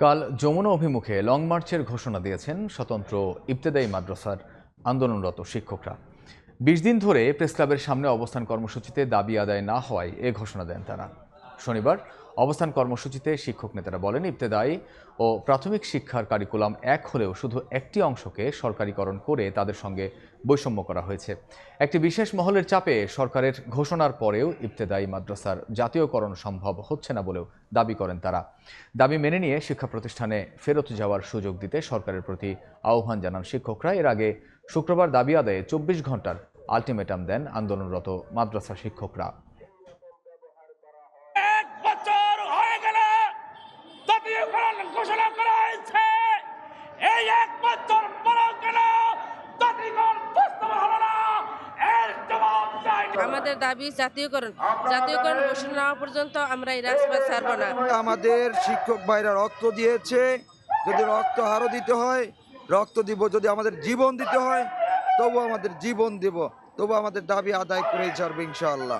কাল যমুনা অভিমুখে লং মার্চের ঘোষণা দিয়েছেন স্বতন্ত্র ইবতেদায়ী মাদ্রাসার আন্দোলনরত শিক্ষকরা। ২০ দিন ধরে প্রেসক্লাবের সামনে অবস্থান কর্মসূচিতে দাবি আদায় না হওয়ায় এ ঘোষণা দেন তারা। শনিবার অবস্থান কর্মসূচিতে শিক্ষক নেতারা বলেন, ইবতেদায়ী ও প্রাথমিক শিক্ষার কারিকুলাম এক হলেও শুধু একটি অংশকে সরকারিকরণ করে তাদের সঙ্গে বৈষম্য করা হয়েছে। একটি বিশেষ মহলের চাপে সরকারের ঘোষণার পরেও ইবতেদায়ী মাদ্রাসার জাতীয়করণ সম্ভব হচ্ছে না বলেও দাবি করেন তারা। দাবি মেনে নিয়ে শিক্ষা প্রতিষ্ঠানে ফেরত যাওয়ার সুযোগ দিতে সরকারের প্রতি আহ্বান জানান শিক্ষকরা। এর আগে শুক্রবার দাবি আদায়ে ২৪ ঘন্টার আলটিমেটাম দেন আন্দোলনরত মাদ্রাসা শিক্ষকরা। আমাদের দাবি জাতীয়করণ ঘোষণা না হওয়া পর্যন্ত আমরা এই রাজপথ ছাড়ব না। আমাদের শিক্ষক ভাইরা রক্ত দিয়েছে, যদি রক্ত আরো দিতে হয় রক্ত দিব, যদি আমাদের জীবন দিতে হয় তবু আমাদের জীবন দেব, তবু আমাদের দাবি আদায় করে ছাড়বে ইনশাআল্লাহ।